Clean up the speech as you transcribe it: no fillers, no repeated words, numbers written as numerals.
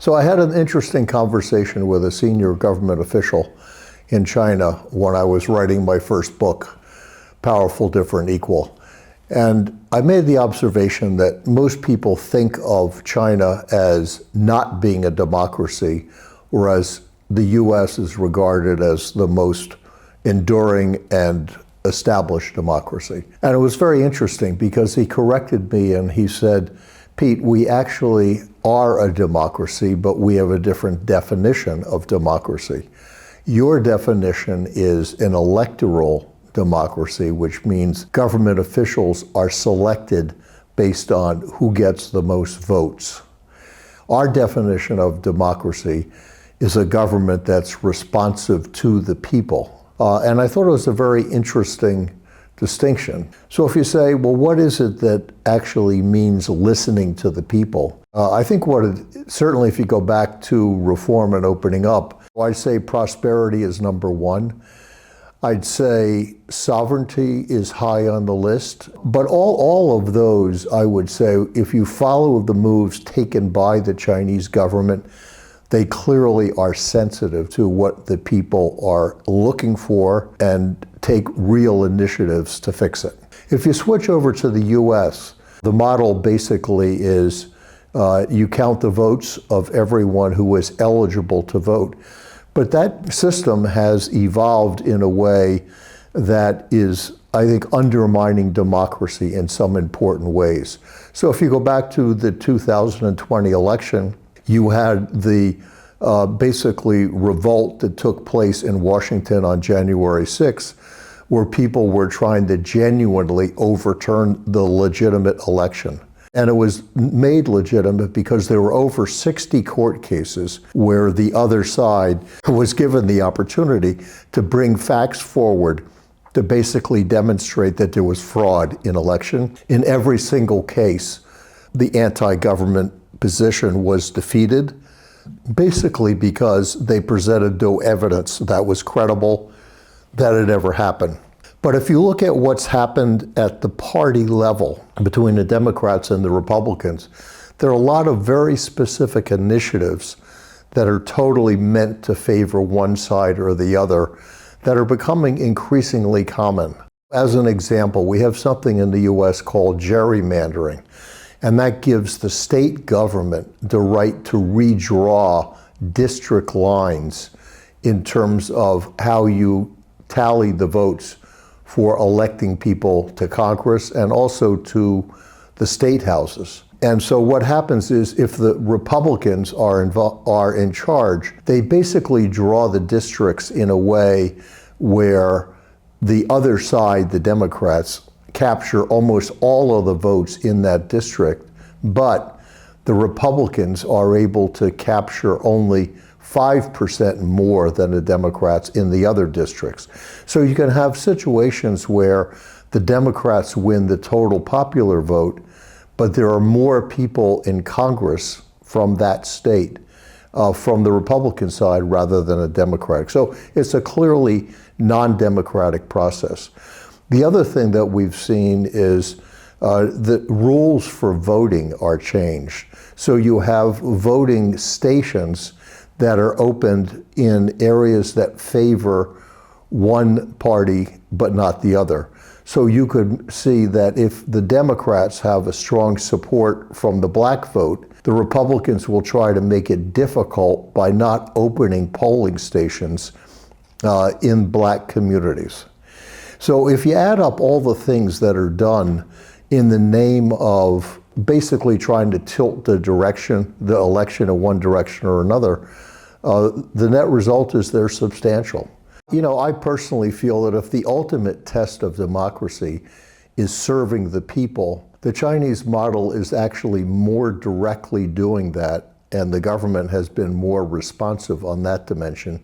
So I had an interesting conversation with a senior government official in China when I was writing my first book, Powerful, Different, Equal. And I made the observation that most people think of China as not being a democracy, whereas the US is regarded as the most enduring and established democracy. And it was very interesting because he corrected me and he said, Pete, we actually are a democracy, but we have a different definition of democracy. Your definition is an electoral democracy, which means government officials are selected based on who gets the most votes. Our definition of democracy is a government that's responsive to the people. And I thought it was a very interesting distinction. So if you say, well, what is it that actually means listening to the people? I think certainly if you go back to reform and opening up, I'd say prosperity is number one. I'd say sovereignty is high on the list. But all of those, I would say, if you follow the moves taken by the Chinese government, they clearly are sensitive to what the people are looking for and take real initiatives to fix it. If you switch over to the US, the model basically is you count the votes of everyone who is eligible to vote. But that system has evolved in a way that is, I think, undermining democracy in some important ways. So if you go back to the 2020 election, you had the basically revolt that took place in Washington on January 6th, where people were trying to genuinely overturn the legitimate election. And it was made legitimate because there were over 60 court cases where the other side was given the opportunity to bring facts forward to basically demonstrate that there was fraud in election. In every single case, the anti-government position was defeated, basically because they presented no evidence that was credible that it ever happened. But if you look at what's happened at the party level between the Democrats and the Republicans, there are a lot of very specific initiatives that are totally meant to favor one side or the other that are becoming increasingly common. As an example, we have something in the US called gerrymandering, and that gives the state government the right to redraw district lines in terms of how you tally the votes for electing people to Congress and also to the state houses. And so what happens is if the Republicans are in charge, they basically draw the districts in a way where the other side, the Democrats, capture almost all of the votes in that district, but the Republicans are able to capture only 5% more than the Democrats in the other districts. So you can have situations where the Democrats win the total popular vote, but there are more people in Congress from that state, from the Republican side rather than a Democratic. So it's a clearly non-democratic process. The other thing that we've seen is the rules for voting are changed. So you have voting stations that are opened in areas that favor one party but not the other. So you could see that if the Democrats have a strong support from the black vote, the Republicans will try to make it difficult by not opening polling stations in black communities. So if you add up all the things that are done in the name of basically trying to tilt the election in one direction or another, the net result is they're substantial. You know, I personally feel that if the ultimate test of democracy is serving the people, the Chinese model is actually more directly doing that, and the government has been more responsive on that dimension